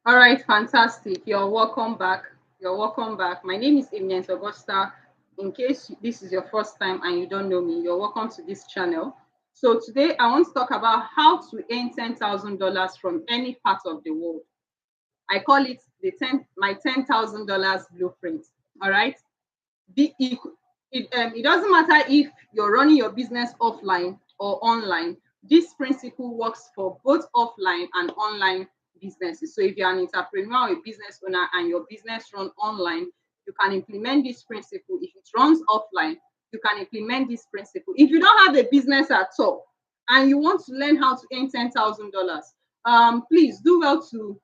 All right, fantastic. You're welcome back. You're welcome back. My name is Eminent Augusta. In case this is your first time and you don't know me, you're welcome to this channel. So today I want to talk about how to earn $10,000 from any part of the world. I call it my $10,000 blueprint. All right. It doesn't matter if you're running your business offline or online. This principle works for both offline and online businesses. So if you're an entrepreneur or a business owner and your business run online, you can implement this principle. If it runs offline, you can implement this principle. If you don't have a business at all and you want to learn how to earn $10,000, please do well to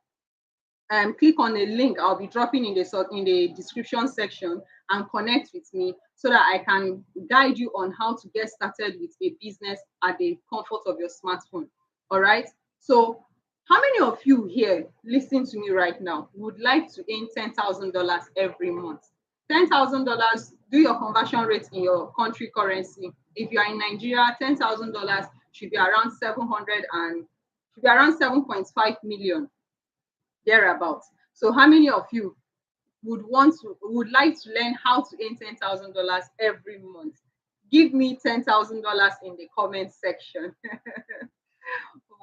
click on the link I'll be dropping in the description section and connect with me so that I can guide you on how to get started with a business at the comfort of your smartphone. All right. So, how many of you here listening to me right now would like to earn $10,000 every month? $10,000. Do your conversion rate in your country currency. If you are in Nigeria, $10,000 should be around 7.5 million thereabouts. So how many of you would like to learn how to earn $10,000 every month? Give me $10,000 in the comment section.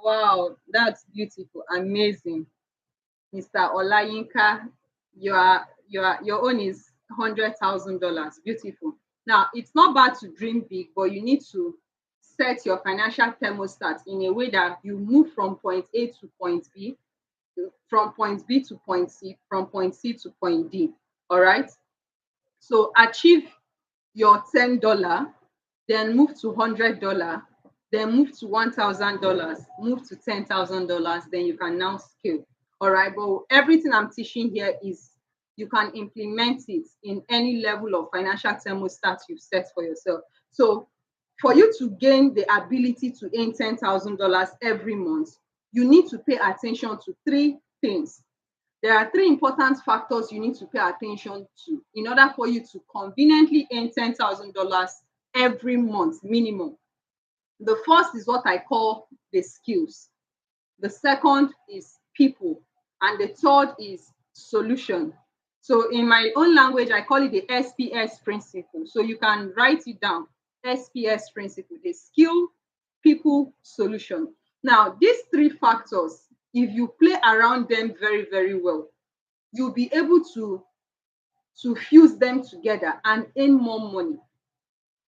Wow, that's beautiful, amazing. Mr. Olayinka, your own is $100,000. Beautiful. Now it's not bad to dream big, but you need to set your financial thermostat in a way that you move from point A to point B, from point B to point C, from point C to point D. All right. So achieve your $10, then move to $100, then move to $1,000, move to $10,000. Then you can now scale. All right. But everything I'm teaching here is you can implement it in any level of financial thermostat you've set for yourself. So for you to gain the ability to earn $10,000 every month, you need to pay attention to three things. There are three important factors you need to pay attention to in order for you to conveniently earn $10,000 every month minimum. The first is what I call the skills. The second is people. And the third is solution. So in my own language, I call it the SPS principle. So you can write it down. SPS principle, the skill, people, solution. Now, these three factors, if you play around them very, very well, you'll be able to fuse them together and earn more money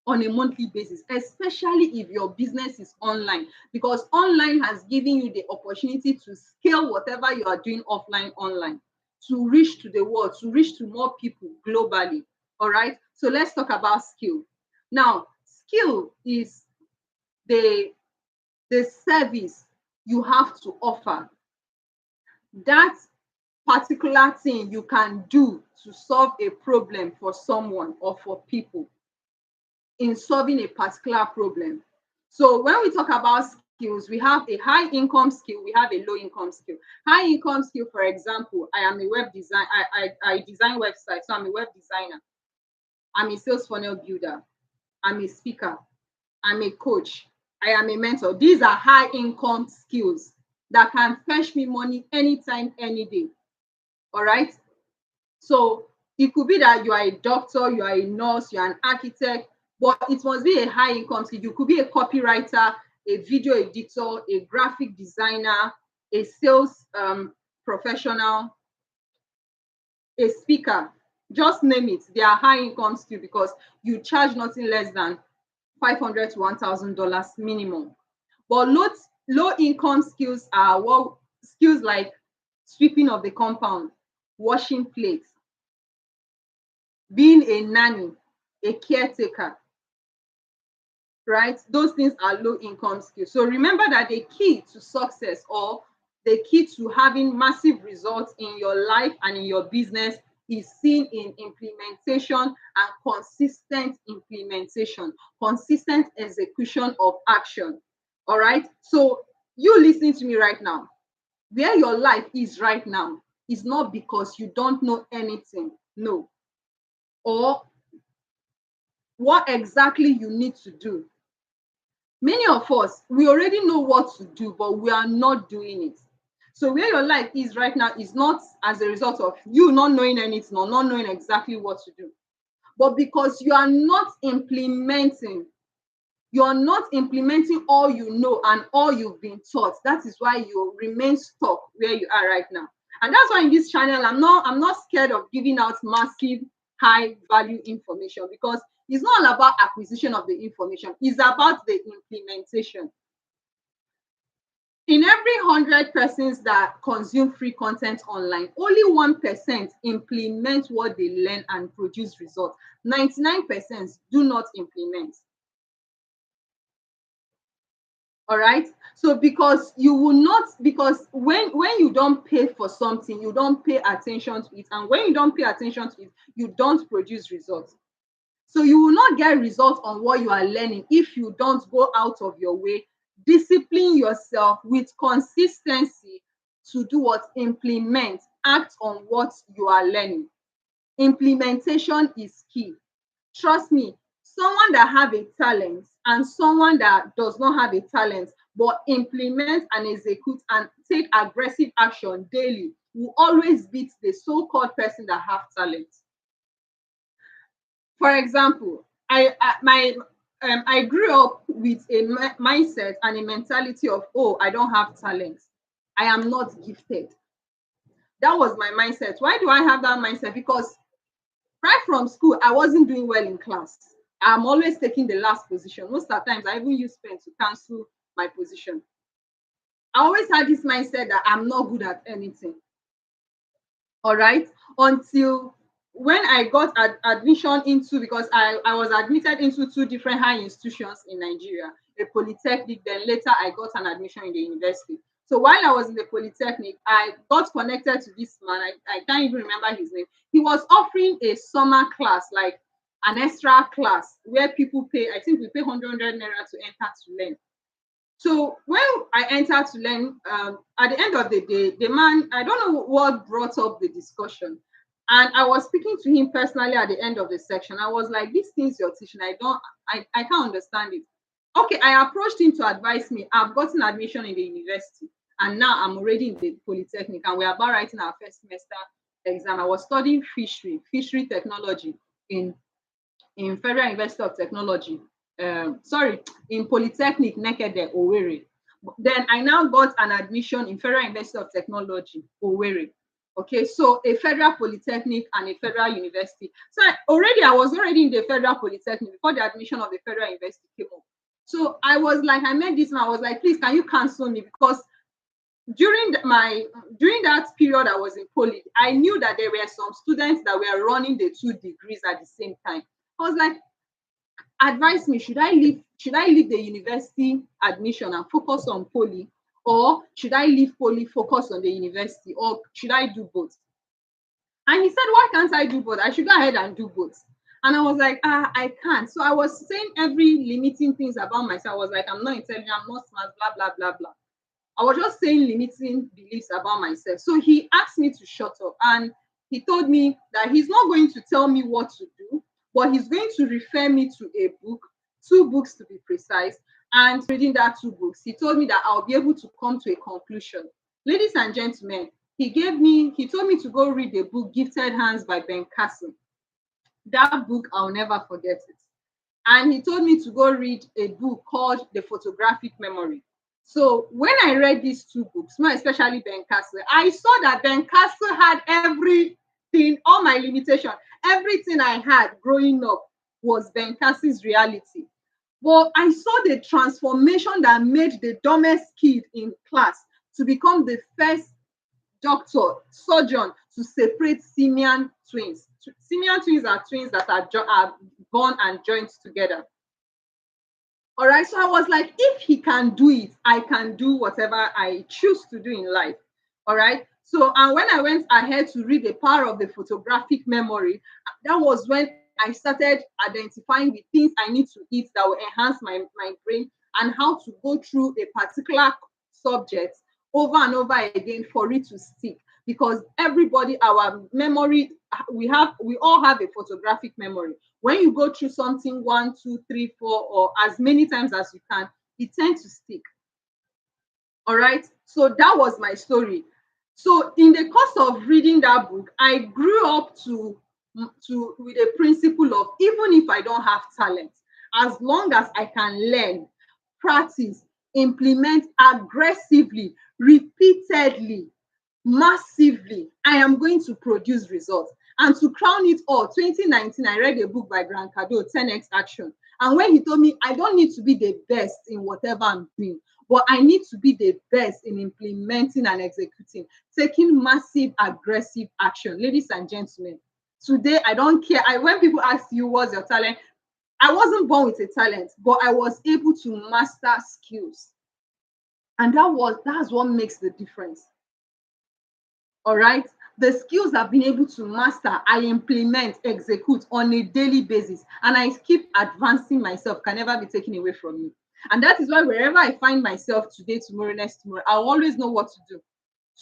on a monthly basis, especially if your business is online, because online has given you the opportunity to scale whatever you are doing offline online, to reach to the world, to reach to more people globally. All right. So let's talk about skill. Now, skill is the service you have to offer, that particular thing you can do to solve a problem for someone or for people in solving a particular problem. So when we talk about skills, we have a high income skill, we have a low income skill. High income skill, for example, I am a web design, I design websites, so I'm a web designer. I'm a sales funnel builder. I'm a speaker. I'm a coach. I am a mentor. These are high income skills that can fetch me money anytime, any day. All right. So it could be that you are a doctor, you are a nurse, you are an architect, but it must be a high income skill. You could be a copywriter, a video editor, a graphic designer, a sales professional, a speaker. Just name it. They are high income skill because you charge nothing less than $500 to $1,000 minimum. But low income skills are skills like sweeping of the compound, washing plates, being a nanny, a caretaker, right? Those things are low income skills. So remember that the key to success, or the key to having massive results in your life and in your business, is seen in implementation and consistent implementation, consistent execution of action. All right. So you listening to me right now, where your life is right now is not because you don't know anything. No. Or what exactly you need to do. Many of us, we already know what to do, but we are not doing it. So where your life is right now is not as a result of you not knowing anything or not knowing exactly what to do, but because you are not implementing. You're not implementing all you know and all you've been taught. That is why you remain stuck where you are right now. And that's why in this channel, I'm not scared of giving out massive, high value information, because it's not all about acquisition of the information. It's about the implementation. In every 100 persons that consume free content online, only 1% implement what they learn and produce results. 99% do not implement. All right. So because you will not, because when you don't pay for something, you don't pay attention to it, and when you don't pay attention to it, you don't produce results. So you will not get results on what you are learning if you don't go out of your way, discipline yourself with consistency to do what? Implement, act on what you are learning. Implementation is key. Trust me, someone that have a talent and someone that does not have a talent but implement and execute and take aggressive action daily will always beat the so-called person that have talent. For example, I grew up with a mindset and a mentality of, oh, I don't have talent, I am not gifted. That was my mindset. Why do I have that mindset? Because right from school, I wasn't doing well in class. I'm always taking the last position. Most of the times, I even use pen to cancel my position. I always had this mindset that I'm not good at anything. All right. Until when I got admission into, because I was admitted into two different high institutions in Nigeria, a polytechnic, then later I got an admission in the university. So while I was in the polytechnic, I got connected to this man. I can't even remember his name. He was offering a summer class, like an extra class where people pay, I think we pay 100 naira to enter to learn. So when I entered to learn, at the end of the day, the man, I don't know what brought up the discussion. And I was speaking to him personally at the end of the section. I was like, these things you're teaching, I can't understand it. Okay, I approached him to advise me. I've gotten admission in the university, and now I'm already in the polytechnic, and we're about writing our first semester exam. I was studying fishery technology in Federal University of Technology, in Polytechnic Nekede, Owerri. Then I now got an admission in Federal University of Technology, Owerri. Okay, so a federal polytechnic and a federal university. So I was already in the federal polytechnic before the admission of the federal university came up. So I was like, I met this man, I was like, please, can you cancel me? Because during that period I was in poly, I knew that there were some students that were running the 2 degrees at the same time. I was like, advise me, should I leave the university admission and focus on poly, or should I leave poly, focus on the university, or should I do both? And he said, why can't I do both? I should go ahead and do both. And I was like, I can't. So I was saying every limiting things about myself. I was like, I'm not intelligent, I'm not smart, blah, blah, blah, blah. I was just saying limiting beliefs about myself. So he asked me to shut up, and he told me that he's not going to tell me what to do, but he's going to refer me to a book, 2 books to be precise. And reading that 2 books, he told me that I'll be able to come to a conclusion. Ladies and gentlemen, he told me to go read the book Gifted Hands by Ben Carson. That book, I'll never forget it. And he told me to go read a book called The Photographic Memory. So when I read these 2 books, more especially Ben Carson, I saw that Ben Carson had everything, all my limitations, everything I had growing up was Ben Carson's reality. But I saw the transformation that made the dumbest kid in class to become the first doctor, surgeon to separate simian twins. Simian twins are twins that are born and joined together. All right, so I was like, if he can do it, I can do whatever I choose to do in life. All right. So, and when I went ahead to read The Power of the Photographic Memory, that was when I started identifying the things I need to eat that will enhance my brain, and how to go through a particular subject over and over again for it to stick. Because everybody, our memory, we all have a photographic memory. When you go through something 1, 2, 3, 4, or as many times as you can, it tends to stick. All right. So that was my story. So in the course of reading that book, I grew up with a principle of, even if I don't have talent, as long as I can learn, practice, implement aggressively, repeatedly, massively, I am going to produce results. And to crown it all, 2019, I read a book by Grant Cardone, 10x Action. And when he told me, I don't need to be the best in whatever I'm doing, but I need to be the best in implementing and executing, taking massive, aggressive action. Ladies and gentlemen, today I don't care. When people ask you what's your talent, I wasn't born with a talent, but I was able to master skills. And that's what makes the difference. All right. The skills I've been able to master, I implement, execute on a daily basis, and I keep advancing myself, can never be taken away from me. And that is why wherever I find myself today, tomorrow, next tomorrow, I'll always know what to do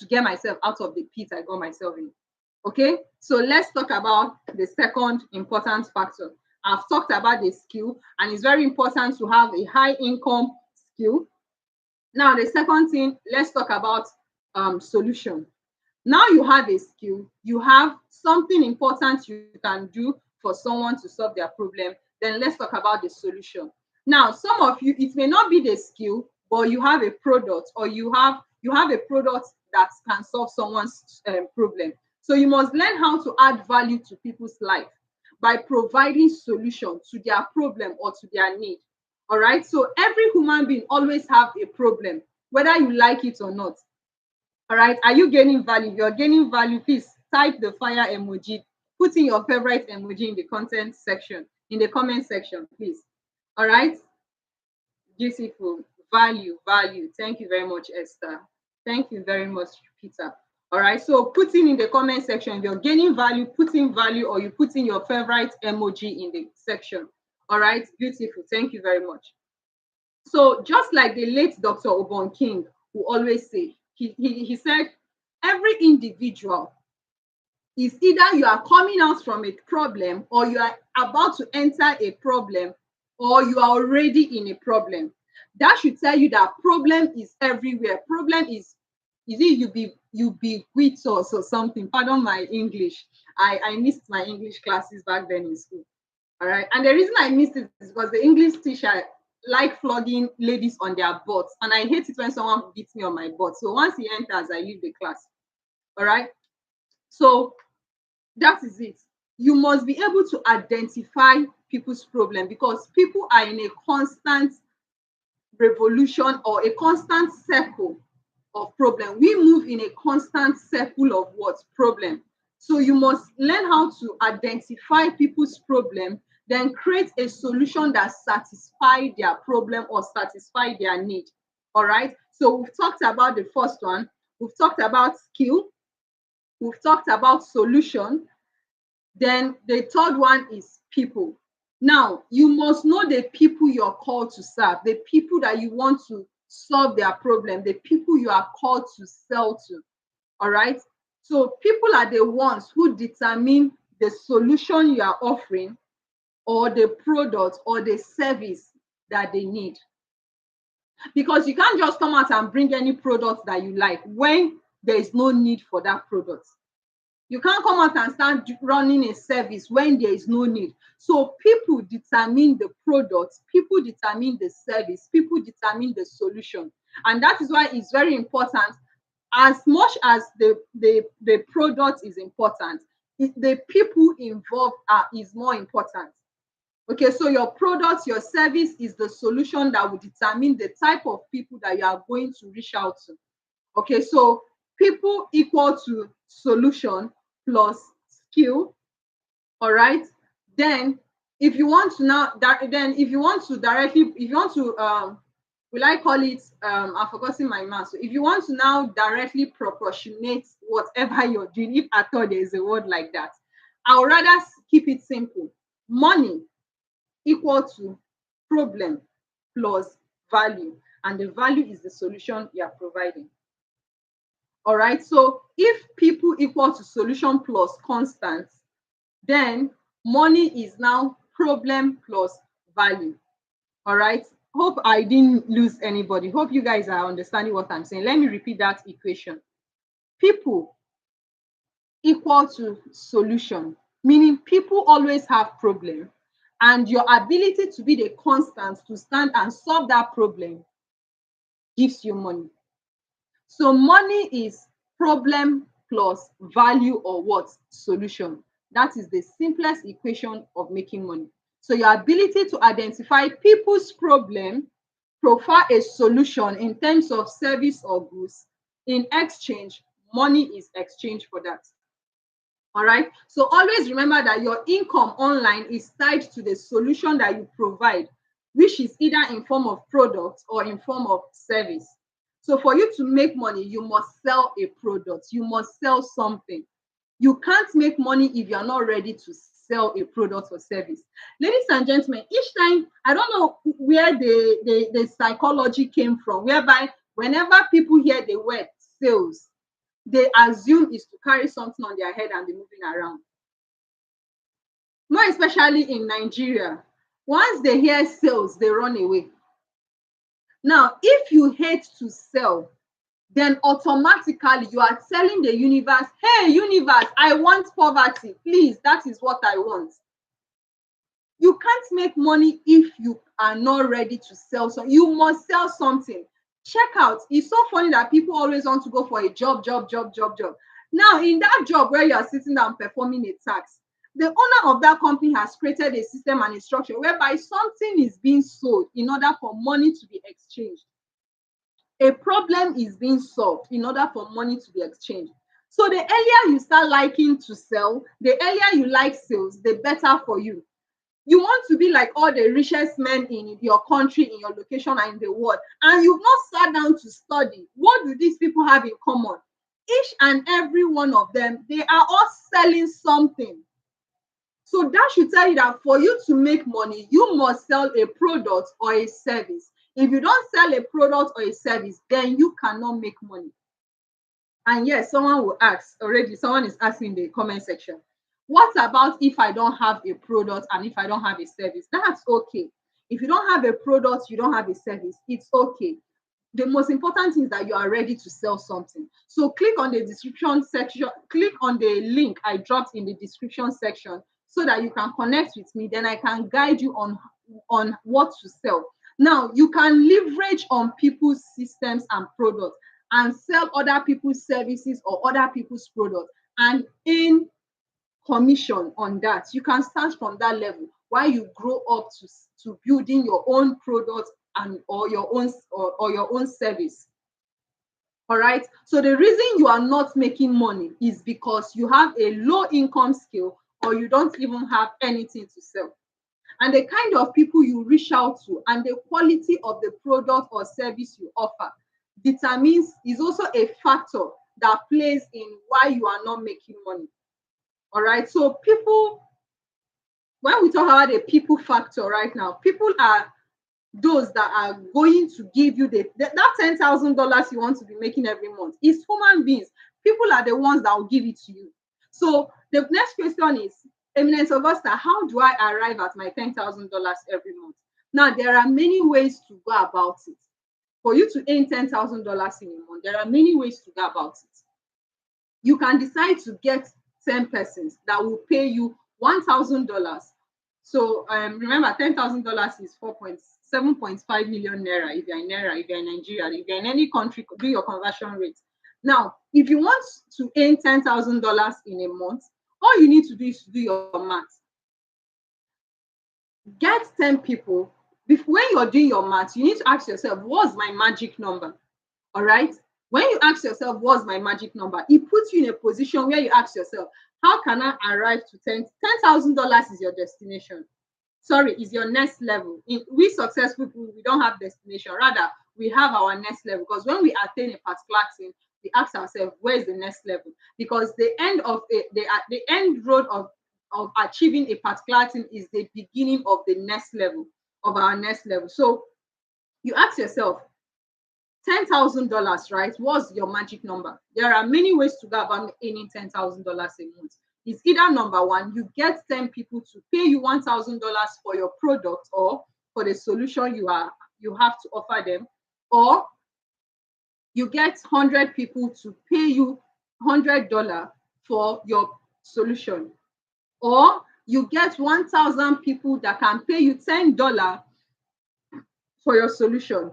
to get myself out of the pit I got myself in. Okay, so let's talk about the second important factor. I've talked about the skill, and it's very important to have a high income skill. Now, the second thing, let's talk about solution. Now you have a skill, you have something important you can do for someone to solve their problem. Then let's talk about the solution. Now, some of you, it may not be the skill, but you have a product, or you have a product that can solve someone's problem. So you must learn how to add value to people's life by providing solution to their problem or to their need. All right. So every human being always have a problem, whether you like it or not. All right. Are you gaining value? If you're gaining value, please type the fire emoji. Put in your favorite emoji in the content section, in the comment section, please. All right. Beautiful. Value, value. Thank you very much, Esther. Thank you very much, Peter. All right. So put in the comment section if you're gaining value, put in value, or you put in your favorite emoji in the section. All right. Beautiful. Thank you very much. So just like the late Dr. Obon King who always say, he said, every individual is either you are coming out from a problem, or you are about to enter a problem, or you are already in a problem. That should tell you that problem is everywhere. Problem is it ubiquitous or something? Pardon my English. I missed my English classes back then in school. All right. And the reason I missed it is because the English teacher like flogging ladies on their butts, and I hate it when someone beats me on my butt. So once he enters, I leave the class. All right. So that is it. You must be able to identify people's problem, because people are in a constant revolution or a constant circle of problem. We move in a constant circle of what? Problem. So you must learn how to identify people's problem, then create a solution that satisfies their problem or satisfy their need. All right. So we've talked about the first one. We've talked about skill. We've talked about solution. Then the third one is people. Now, you must know the people you're called to serve, the people that you want to solve their problem, the people you are called to sell to. All right. So people are the ones who determine the solution you are offering, or the product or the service that they need. Because you can't just come out and bring any product that you like when there is no need for that product. You can't come out and start running a service when there is no need. So people determine the product, people determine the service, people determine the solution. And that is why it's very important, as much as the product is important, the people involved is more important. Okay, so your product, your service is the solution that will determine the type of people that you are going to reach out to. Okay, so people equal to solution plus skill. All right. Then if you want to now will I call it I've forgotten my math. So if you want to now directly proportionate whatever you're doing, if at all there is a word like that, I would rather keep it simple. Money equal to problem plus value, and the value is the solution you are providing. All right. So if people equal to solution plus constant, then money is now problem plus value. All right. Hope I didn't lose anybody. Hope you guys are understanding what I'm saying. Let me repeat that equation. people equal to solution, meaning people always have problem, and your ability to be the constant to stand and solve that problem gives you money. So money is problem plus value or what? Solution. That is the simplest equation of making money. So your ability to identify people's problem, provide a solution in terms of service or goods. In exchange, money is exchanged for that. All right. So always remember that your income online is tied to the solution that you provide, which is either in form of product or in form of service. So for you to make money, you must sell a product. You must sell something. You can't make money if you're not ready to sell a product or service. Ladies and gentlemen, each time, I don't know where the psychology came from, whereby whenever people hear the word sales, they assume is to carry something on their head and be moving around. More especially in Nigeria. Once they hear sales, they run away. Now, if you hate to sell, then automatically you are telling the universe, hey, universe, I want poverty. Please, that is what I want. You can't make money if you are not ready to sell. So you must sell something. Check out. It's so funny that people always want to go for a job. Now, in that job where you are sitting down performing a task, the owner of that company has created a system and a structure whereby something is being sold in order for money to be exchanged. A problem is being solved in order for money to be exchanged. So the earlier you start liking to sell, the earlier you like sales, the better for you. You want to be like all the richest men in your country, in your location, and in the world, and you've not sat down to study. What do these people have in common? Each and every one of them, they are all selling something. So that should tell you that for you to make money, you must sell a product or a service. If you don't sell a product or a service, then you cannot make money. And yes, someone will ask already, someone is asking in the comment section, what about if I don't have a product and if I don't have a service? That's okay. If you don't have a product, you don't have a service, it's okay. The most important thing is that you are ready to sell something. So click on the description section, click on the link I dropped in the description section so that you can connect with me. Then I can guide you on what to sell. Now, you can leverage on people's systems and products and sell other people's services or other people's products and earn commission on that. You can start from that level while you grow up to building your own product and or your own service. All right. So the reason you are not making money is because you have a low income skill or you don't even have anything to sell. And the kind of people you reach out to and the quality of the product or service you offer determines, is also a factor that plays in why you are not making money. All right. So people, when we talk about the people factor right now, people are those that are going to give you that $10,000 you want to be making every month. It's human beings. People are the ones that will give it to you. So the next question is, Eminent Augusta, how do I arrive at my $10,000 every month? Now, there are many ways to go about it. For you to earn $10,000 in a month, there are many ways to go about it. You can decide to get 10 persons that will pay you $1,000. So remember, $10,000 is 7.5 million naira if you're in naira, if you're in Nigeria, if you're in any country, do your conversion rate. Now, if you want to earn $10,000 in a month, all you need to do is to do your math. Get 10 people. When you're doing your math, you need to ask yourself, what's my magic number? All right. When you ask yourself, what's my magic number? It puts you in a position where you ask yourself, how can I arrive to $10,000 is your destination. Sorry, is your next level. We successful people, we don't have destination. Rather, we have our next level. Because when we attain a particular thing, we ask ourselves, where is the next level? Because the end road of achieving a particular thing is the beginning of the next level, of our next level. So you ask yourself, $10,000, right? What's your magic number? There are many ways to go about earning $10,000 a month. It's either number one, you get 10 people to pay you $1,000 for your product or for the solution you have to offer them, or you get 100 people to pay you $100 for your solution, or you get 1,000 people that can pay you $10 for your solution,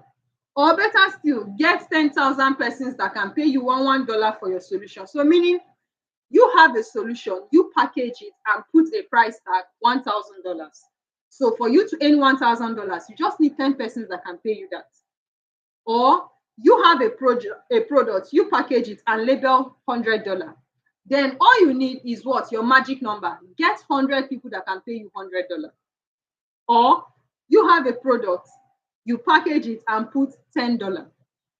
or better still, get 10,000 persons that can pay you $1 for your solution. So meaning you have a solution, you package it and put a price tag $1,000. So for you to earn $1,000, you just need 10 persons that can pay you that. Or you have a product, you package it and label $100. Then all you need is what? Your magic number. Get 100 people that can pay you $100. Or you have a product, you package it and put $10.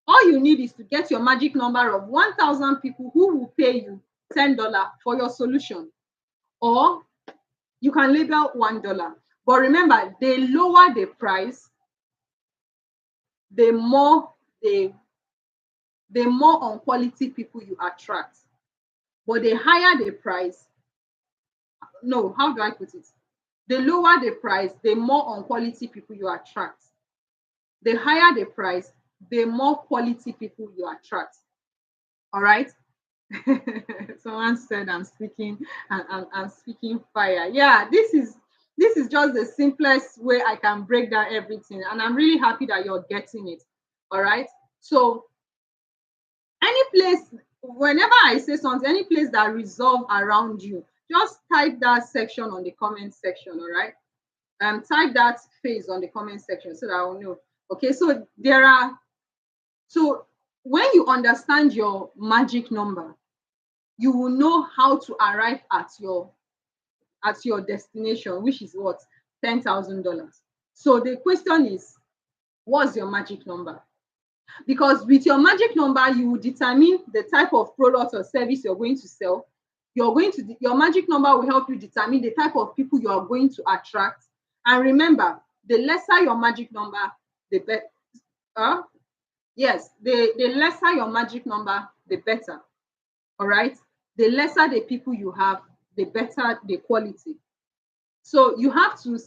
All you need is to get your magic number of 1,000 people who will pay you $10 for your solution. Or you can label $1. But remember, the lower the price, the more on quality people you attract. But the higher the price, no, how do I put it? The lower the price, the more on quality people you attract. The higher the price, the more quality people you attract. All right. Someone said I'm speaking and I'm speaking fire. Yeah, this is just the simplest way I can break down everything, and I'm really happy that you're getting it. All right. So any place, whenever I say something, any place that resolve around you, just type that section on the comment section. All right. Type that phase on the comment section so that I'll know. Okay, so when you understand your magic number, you will know how to arrive at your destination, which is what? $10,000. So the question is, what's your magic number? Because with your magic number, you will determine the type of product or service you're going to sell. Your magic number will help you determine the type of people you are going to attract. And remember, the lesser your magic number, the better. Yes, the lesser your magic number, the better. All right. The lesser the people you have, the better the quality. So you have to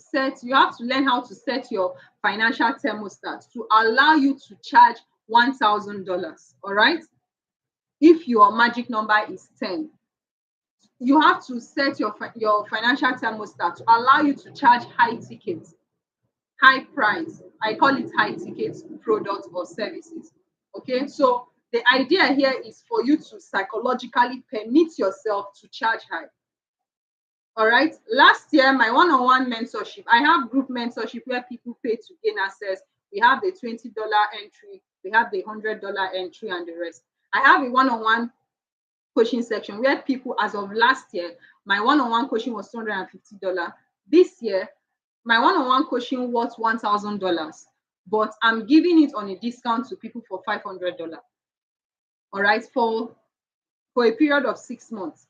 learn how to set your financial thermostat to allow you to charge $1,000. All right. If your magic number is 10, you have to set your financial thermostat to allow you to charge high tickets, high price. I call it high ticket products or services. Okay, so the idea here is for you to psychologically permit yourself to charge high. All right. Last year, my one-on-one mentorship, I have group mentorship where people pay to gain access. We have the $20 entry, we have the $100 entry, and the rest. I have a one-on-one coaching section where people, as of last year, my one-on-one coaching was $250. This year, my one-on-one coaching was $1,000, but I'm giving it on a discount to people for $500. All right, for a period of 6 months,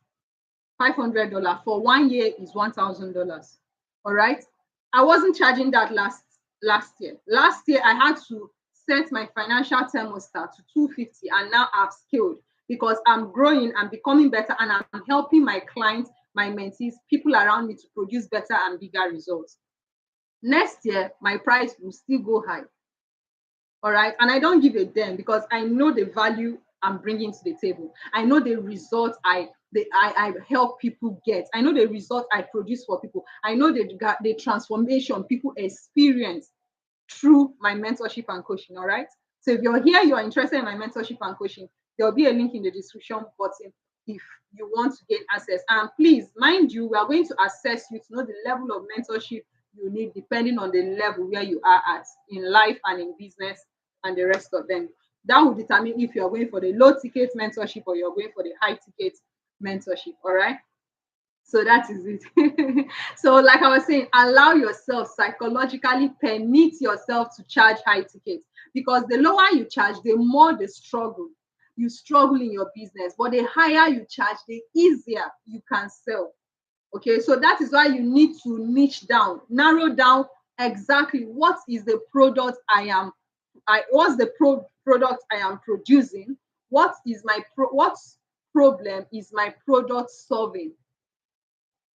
$500. For 1 year is $1,000. All right, I wasn't charging that last year. Last year, I had to set my financial thermostat to $250, and now I've scaled because I'm growing, I'm becoming better, and I'm helping my clients, my mentees, people around me to produce better and bigger results. Next year, my price will still go high. All right. And I don't give a damn because I know the value I'm bringing to the table. I know the results I help people get. I know the results I produce for people. I know the transformation people experience through my mentorship and coaching. All right. So if you're here, you're interested in my mentorship and coaching, there'll be a link in the description button if you want to gain access. And please, mind you, we are going to assess you to know the level of mentorship you need depending on the level where you are at in life and in business and the rest of them. That will determine if you're going for the low ticket mentorship or you're going for the high ticket mentorship. All right. So that is it. So like I was saying, allow yourself psychologically, permit yourself to charge high tickets, because the lower you charge, the more the struggle. You struggle in your business, but the higher you charge, the easier you can sell. Okay, so that is why you need to niche down, narrow down exactly what is the product what's the product I am producing, what problem is my product solving.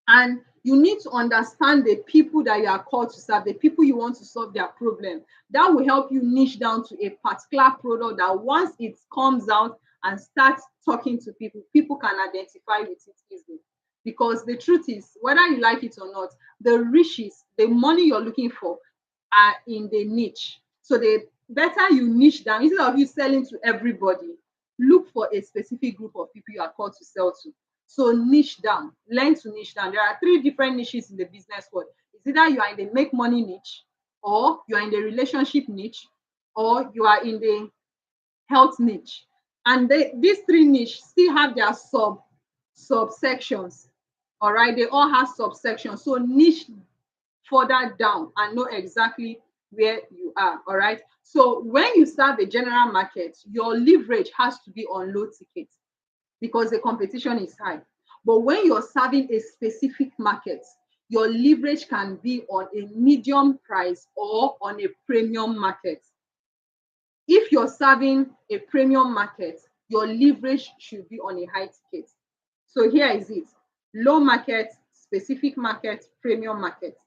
And you need to understand the people that you are called to serve, the people you want to solve their problem. That will help you niche down to a particular product that once it comes out and starts talking to people, people can identify with it easily. Because the truth is, whether you like it or not, the riches, the money you're looking for are in the niche. So the better you niche down, instead of you selling to everybody, look for a specific group of people you are called to sell to. So niche down, learn to niche down. There are three different niches in the business world. It's either you are in the make money niche, or you are in the relationship niche, or you are in the health niche. And these three niche still have their subsections. All right, they all have subsections. So niche further down and know exactly where you are. All right. So when you serve a general market, your leverage has to be on low ticket because the competition is high. But when you're serving a specific market, your leverage can be on a medium price or on a premium market. If you're serving a premium market, your leverage should be on a high ticket. So here is it: low market, specific market, premium market.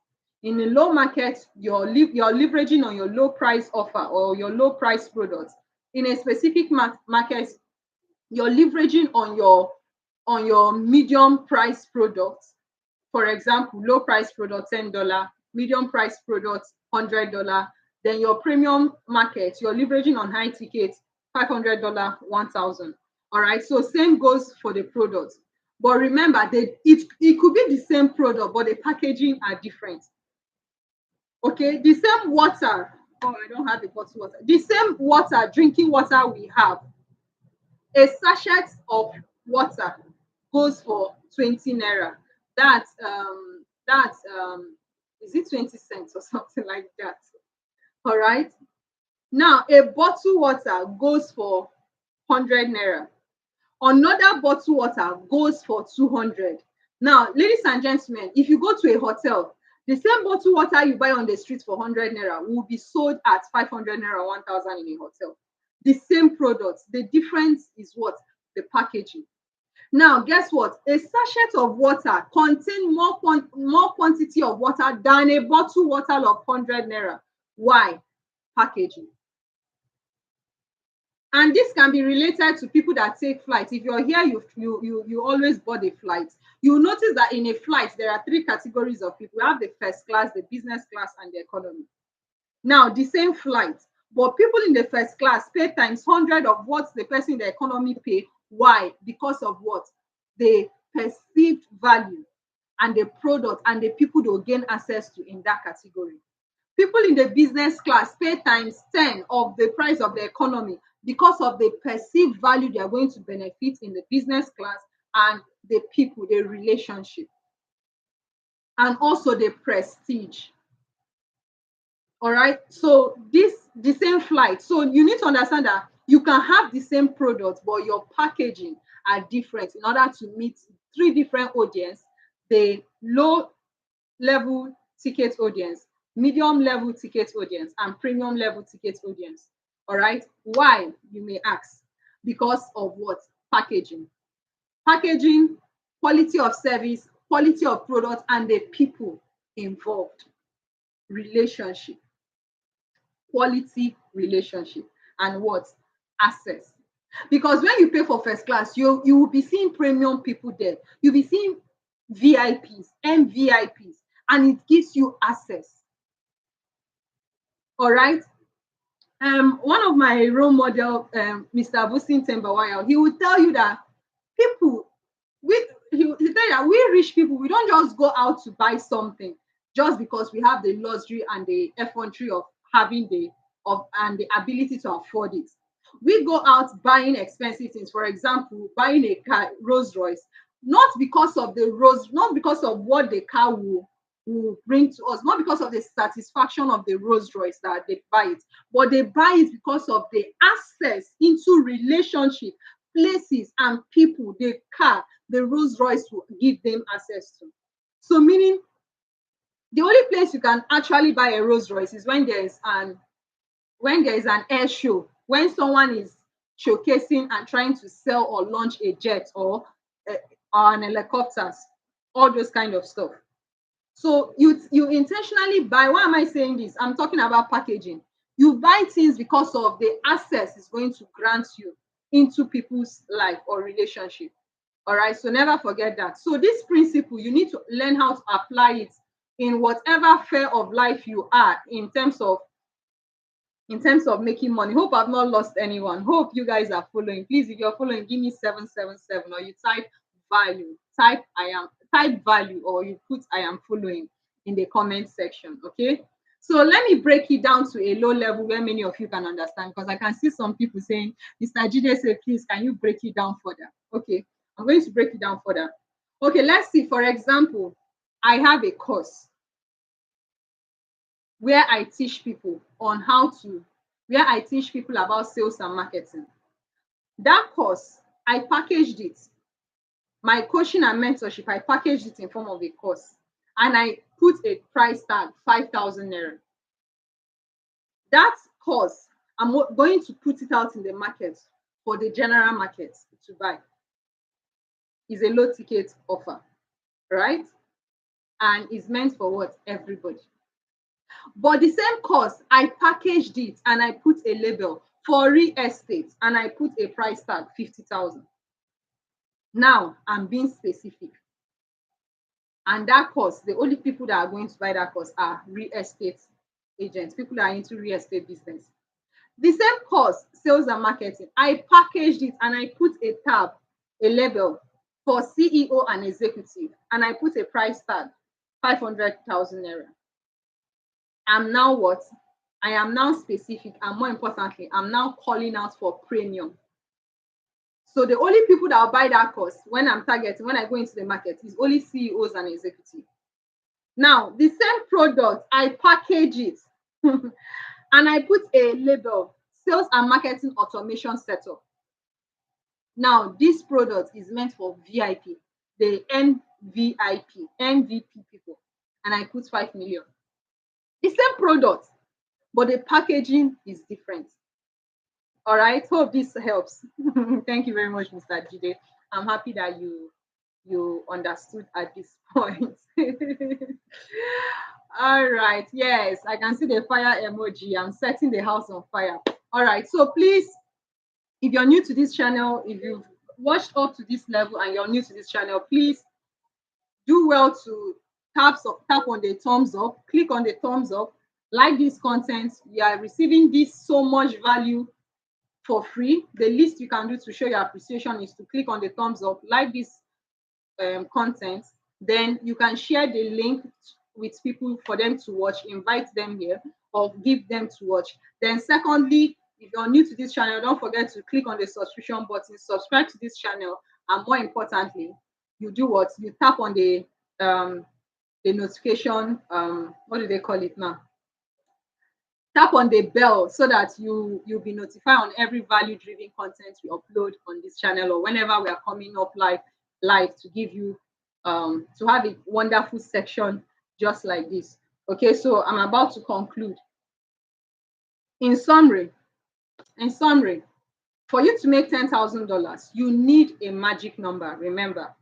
In a low market, you're leveraging on your low price offer or your low price products. In a specific market, you're leveraging on your medium price products. For example, low price product $10, medium price product $100. Then your premium market, you're leveraging on high ticket $500, 1,000. All right. So same goes for the product. But remember, it could be the same product, but the packaging are different. Okay, the same water. Oh, I don't have a bottle water. The same water, drinking water we have. A sachet of water goes for 20 naira. That's is it 20 cents or something like that? All right. Now a bottle water goes for 100 naira. Another bottle water goes for 200. Now, ladies and gentlemen, if you go to a hotel, the same bottle water you buy on the street for 100 naira will be sold at 500 naira, 1,000 in a hotel. The same products. The difference is what? The packaging. Now, guess what? A sachet of water contains more quantity of water than a bottle water of 100 naira. Why? Packaging. And this can be related to people that take flights. If you're here, you always board a flight. You'll notice that in a flight, there are three categories of people. We have the first class, the business class, and the economy. Now, the same flight, but people in the first class pay times 100 of what the person in the economy pay. Why? Because of what? The perceived value and the product and the people they'll gain access to in that category. People in the business class pay times 10 of the price of the economy because of the perceived value they are going to benefit in the business class and the people, the relationship, and also the prestige. All right. So the same flight. So you need to understand that you can have the same product, but your packaging are different in order to meet three different audience: the low level ticket audience, medium level ticket audience, and premium level ticket audience. All right. Why, you may ask? Because of what? Packaging. Packaging, quality of service, quality of product, and the people involved. Relationship. Quality relationship. And what? Access. Because when you pay for first class, you will be seeing premium people there. You'll be seeing VIPs, MVIPs, and it gives you access. All right. One of my role model, Mr. Abusin Tembawaya, he will tell you that people, he tell you that we rich people, we don't just go out to buy something just because we have the luxury and the effrontery of having the ability to afford it. We go out buying expensive things. For example, buying a car, Rolls Royce, not because of what the car will bring to us, not because of the satisfaction of the Rolls Royce that they buy it, but they buy it because of the access into relationship, places, and people the car, the Rolls Royce will give them access to. So meaning the only place you can actually buy a Rolls Royce is when there is an air show, when someone is showcasing and trying to sell or launch a jet or an helicopters, all those kind of stuff. So you intentionally buy. Why am I saying this? I'm talking about packaging. You buy things because of the access it's going to grant you. into people's life or relationship. All right, so never forget that. So this principle, you need to learn how to apply it in whatever sphere of life you are in terms of making money. Hope I've not lost anyone. Hope you guys are following. Please, if you're following, give me 777, or you type value, type value, or you put I am following in the comment section. Okay. So let me break it down to a low level where many of you can understand, because I can see some people saying, Mr. Jide say, please, can you break it down further? Okay, I'm going to break it down further. Okay, let's see. For example, I have a course where I teach people about sales and marketing. That course, I packaged it. My coaching and mentorship, I packaged it in form of a course, and I put a price tag, 5,000 naira. That course, I'm going to put it out in the market for the general market to buy. Is a low ticket offer, right? And is meant for what? Everybody. But the same course, I packaged it and I put a label for real estate, and I put a price tag, 50,000. Now I'm being specific. And that course, the only people that are going to buy that course are real estate agents, people that are into real estate business. The same course, sales and marketing, I packaged it and I put a tab, a label for CEO and executive, and I put a price tag, 500,000 naira. I'm now what? I am now specific, and more importantly, I'm now calling out for premium. So the only people that will buy that course when I'm targeting, when I go into the market, is only CEOs and executives. Now, the same product, I package it and I put a label, sales and marketing automation setup. Now, this product is meant for VIP, the MVP people, and I put 5 million. The same product, but the packaging is different. All right, hope this helps. Thank you very much, Mr. Jide. I'm happy that you understood at this point. All right, yes, I can see the fire emoji. I'm setting the house on fire. All right, so please, if you're new to this channel, if you've watched up to this level and you're new to this channel, please do well to tap on the thumbs up, click on the thumbs up, like this content. You are receiving this so much value for free. The least you can do to show your appreciation is to click on the thumbs up, like this content. Then you can share the link with people for them to watch, invite them here, or give them to watch. Then secondly, if you're new to this channel, don't forget to click on the subscription button, subscribe to this channel, and more importantly, you do what? You tap on the notification, what do they call it now? Tap on the bell so that you'll be notified on every value-driven content we upload on this channel, or whenever we are coming up live to give you to have a wonderful section just like this. Okay, so I'm about to conclude. In summary, for you to make $10,000, you need a magic number, remember,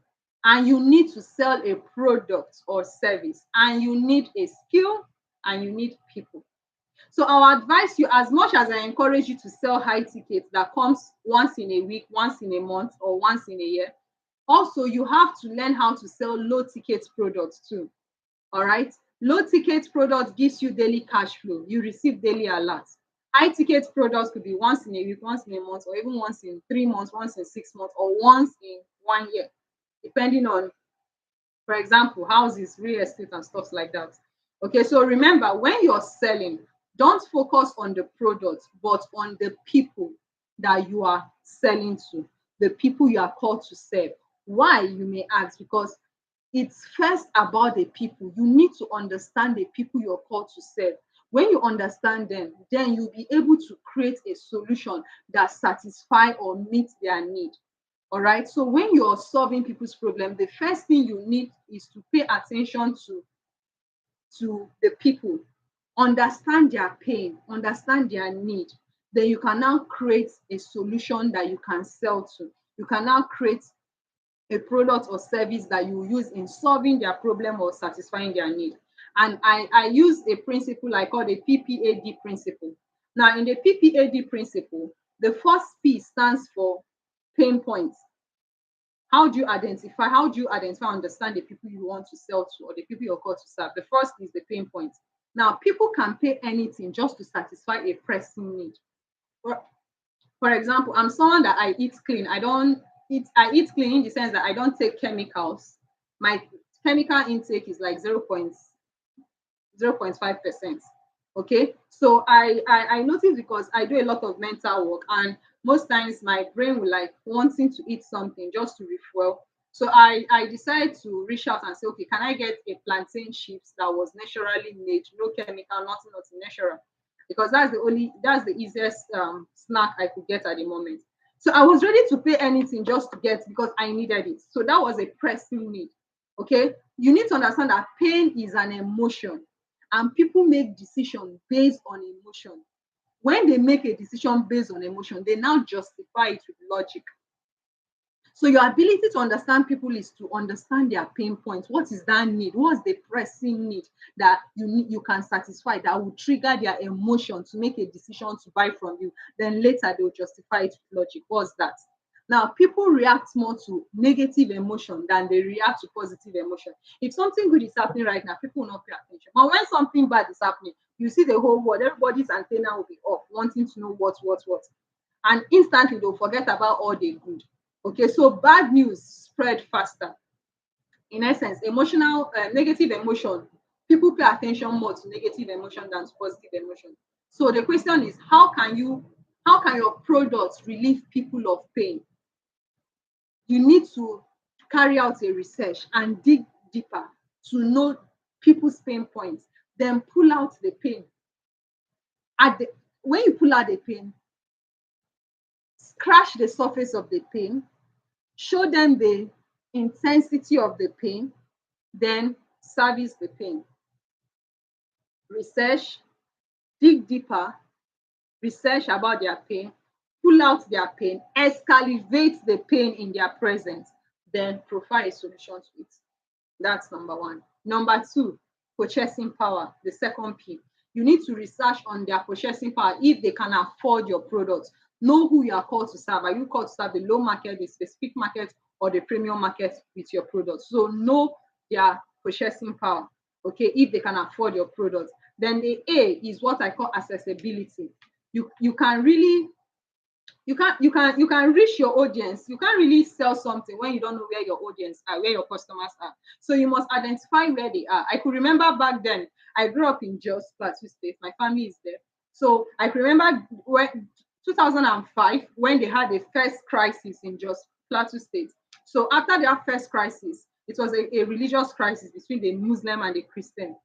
and you need to sell a product or service, and you need a skill, and you need people. So I'll advise you, as much as I encourage you to sell high tickets that comes once in a week, once in a month, or once in a year, also you have to learn how to sell low ticket products too. All right, low ticket products gives you daily cash flow. You receive daily alerts. High ticket products could be once in a week, once in a month, or even once in 3 months, once in 6 months, or once in 1 year, depending on, for example, houses, real estate, and stuff like that. Okay, so remember, when you're selling, don't focus on the product, but on the people that you are selling to, the people you are called to serve. Why, you may ask? Because it's first about the people. You need to understand the people you're called to serve. When you understand them, then you'll be able to create a solution that satisfies or meets their need. All right. So when you're solving people's problem, the first thing you need is to pay attention to the people, understand their pain, understand their need. Then you can now create a solution that you can sell to. You can now create a product or service that you use in solving their problem or satisfying their need. And I use a principle I call the PPAD principle. Now, in the PPAD principle, The first P stands for pain points. How do you identify? How do you identify, understand the people you want to sell to or the people you're called to serve? The first is the pain points. Now, people can pay anything just to satisfy a pressing need. For example, I'm someone that I eat clean. I eat clean in the sense that I don't take chemicals. My chemical intake is like 0.5%. Okay, so I notice because I do a lot of mental work, and most times my brain will like wanting to eat something just to refuel. So I decided to reach out and say, okay, can I get a plantain chips that was naturally made, no chemical, nothing natural, because that's the easiest snack I could get at the moment. So I was ready to pay anything just to get, because I needed it. So that was a pressing need. Okay, you need to understand that pain is an emotion, and people make decisions based on emotion. When they make a decision based on emotion, they now justify it with logic. So your ability to understand people is to understand their pain points. What is that need? What's the pressing need that you can satisfy, that will trigger their emotion to make a decision to buy from you? Then later they'll justify it with logic. What's that? Now, people react more to negative emotion than they react to positive emotion. If something good is happening right now, people will not pay attention. But when something bad is happening, you see the whole world, everybody's antenna will be off, wanting to know what. And instantly they'll forget about all the good. Okay, so bad news spread faster. In essence, negative emotion, people pay attention more to negative emotion than to positive emotion. So the question is, how can your products relieve people of pain? You need to carry out a research and dig deeper to know people's pain points, then pull out the pain. When you pull out the pain, scratch the surface of the pain, show them the intensity of the pain, then service the pain. Research, dig deeper, research about their pain, pull out their pain, escalate the pain in their presence, then provide a solution to it. That's number one. Number two, purchasing power, the second P. You need to research on their purchasing power, if they can afford your products. Know who you are called to serve. Are you called to serve the low market, the specific market, or the premium market with your products? So know their purchasing power, okay, if they can afford your products. Then the A is what I call accessibility. You can really you can reach your audience. You can't really sell something when you don't know where your audience are, where your customers are. So you must identify where they are. I could remember back then, I grew up in Jos, Plateau State. My family is there. So I could remember when 2005, when they had the first crisis in Jos, Plateau State. So after their first crisis, it was a religious crisis between the Muslim and the Christian,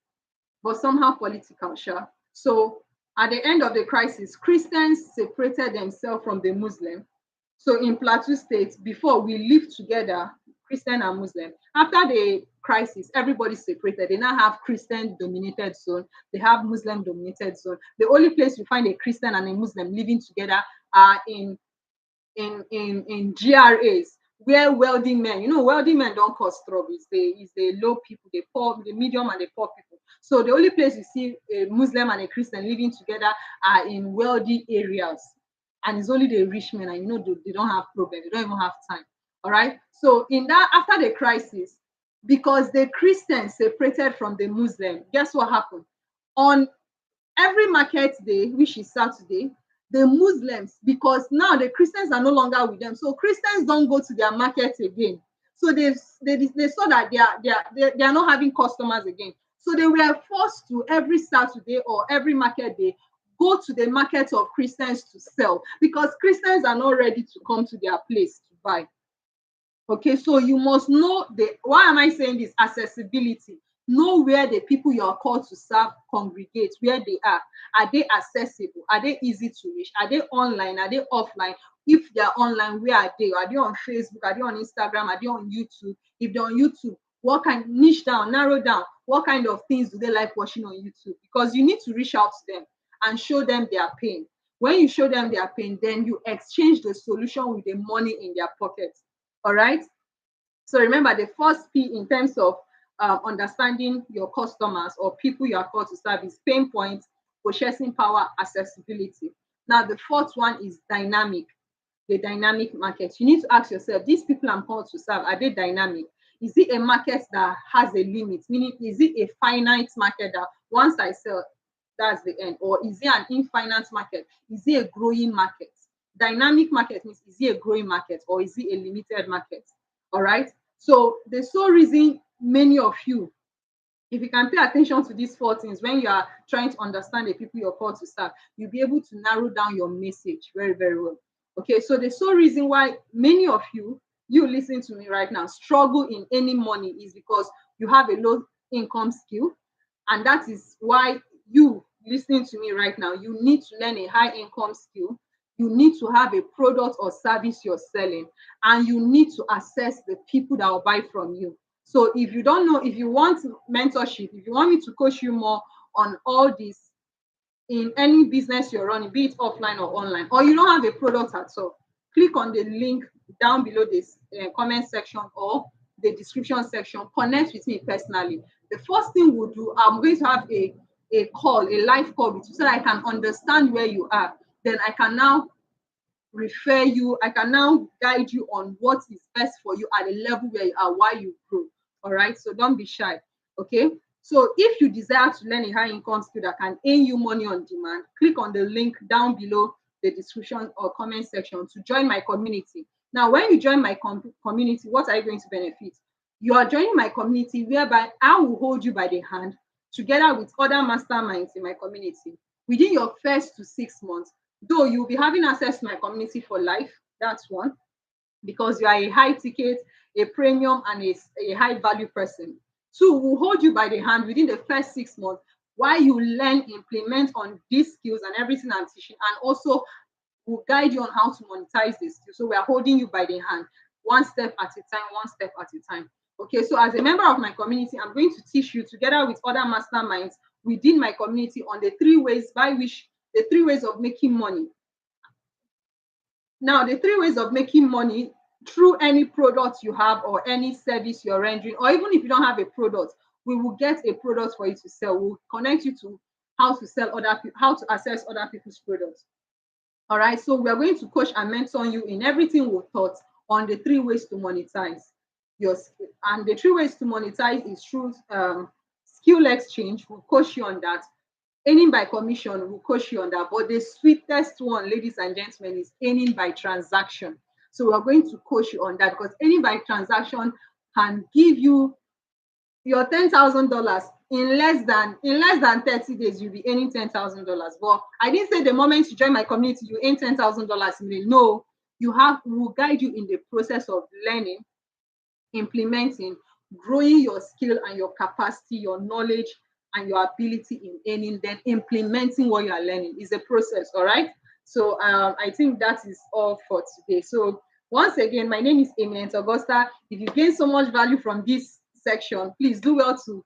but somehow political, sure. So at the end of the crisis, Christians separated themselves from the Muslim. So in Plateau State, before we lived together, Christian and Muslim. After the crisis, everybody separated. They now have Christian-dominated zone. They have Muslim-dominated zone. The only place you find a Christian and a Muslim living together are in GRAs, where wealthy men, wealthy men don't cause trouble. It's the low people, the poor, the medium and the poor people. So the only place you see a Muslim and a Christian living together are in wealthy areas. And it's only the rich men, and they don't have problem. They don't even have time. All right. So after the crisis, because the Christians separated from the Muslim, guess what happened? On every market day, which is Saturday, the Muslims, because now the Christians are no longer with them, so Christians don't go to their market again. So they saw that they are not having customers again. So they were forced to, every Saturday or every market day, go to the market of Christians to sell, because Christians are not ready to come to their place to buy. Okay, so you must know why am I saying this? Accessibility. Know where the people you are called to serve congregate, where they are. Are they accessible? Are they easy to reach? Are they online? Are they offline? If they are online, where are they? Are they on Facebook? Are they on Instagram? Are they on YouTube? If they're on YouTube, what kind, niche down, narrow down, what kind of things do they like watching on YouTube? Because you need to reach out to them and show them their pain. When you show them their pain, then you exchange the solution with the money in their pockets. All right. So remember, the first P in terms of understanding your customers or people you are called to serve is pain points, purchasing power, accessibility. Now, the fourth one is dynamic, the dynamic market. You need to ask yourself, these people I'm called to serve, are they dynamic? Is it a market that has a limit? Meaning, is it a finite market that once I sell, that's the end? Or is it an infinite market? Is it a growing market? Dynamic market means, is it a growing market or is it a limited market? All right. So the sole reason many of you, if you can pay attention to these four things when you are trying to understand the people you're called to serve, you'll be able to narrow down your message very, very well. Okay, so the sole reason why many of you listening to me right now, struggle in any money is because you have a low income skill. And that is why you listening to me right now, you need to learn a high income skill. You need to have a product or service you're selling, and you need to assess the people that will buy from you. So if you don't know, if you want mentorship, if you want me to coach you more on all this in any business you're running, be it offline or online, or you don't have a product at all, click on the link down below this comment section or the description section. Connect with me personally. The first thing we'll do, I'm going to have a call, a live call with you, so that I can understand where you are. Then I can now refer you, I can now guide you on what is best for you at the level where you are while you grow. All right, so don't be shy. Okay, so if you desire to learn a high income skill that can earn you money on demand, click on the link down below the description or comment section to join my community. Now, when you join my community, what are you going to benefit? You are joining my community whereby I will hold you by the hand together with other masterminds in my community. Within your first to 6 months, though you'll be having access to my community for life, that's one, because you are a high ticket, a premium, and a high value person. Two, we'll hold you by the hand within the first 6 months while you learn, implement on these skills and everything I'm teaching, and also we'll guide you on how to monetize this. So we are holding you by the hand, one step at a time, one step at a time. Okay, so as a member of my community, I'm going to teach you together with other masterminds within my community on the three ways of making money. Now, the three ways of making money through any product you have or any service you're rendering, or even if you don't have a product, we will get a product for you to sell. We'll connect you to how to sell other people, how to access other people's products. All right, so we're going to coach and mentor you in everything we've taught on the three ways to monetize your skill. And the three ways to monetize is through skill exchange. We'll coach you on that. Earning by commission, we'll coach you on that. But the sweetest one, ladies and gentlemen, is earning by transaction. So we're going to coach you on that, because earning by transaction can give you your $10,000 in less than 30 days. You'll be earning $10,000. But I didn't say the moment you join my community you earn $10,000 immediately. No, we'll guide you in the process of learning, implementing, growing your skill and your capacity, your knowledge and your ability in earning, then implementing what you are learning is a process. All right, so I think that is all for today. So once again, my name is Eminent Augusta. If you gain so much value from this section, please do well to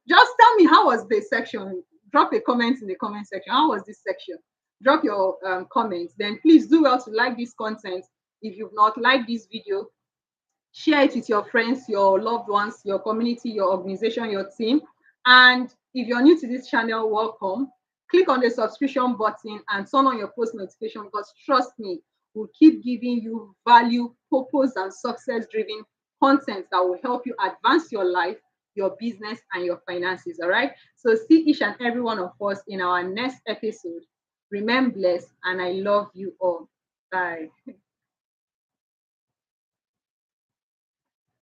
just tell me, how was this section? Drop a comment in the comment section. How was this section? Drop your comments. Then please do well to like this content. If you've not liked this video, share it with your friends, your loved ones, your community, your organization, your team. And if you're new to this channel, welcome. Click on the subscription button and turn on your post notification, because trust me, we'll keep giving you value, purpose, and success-driven content that will help you advance your life, your business, and your finances. All right. So see each and every one of us in our next episode. Remain blessed, and I love you all. Bye.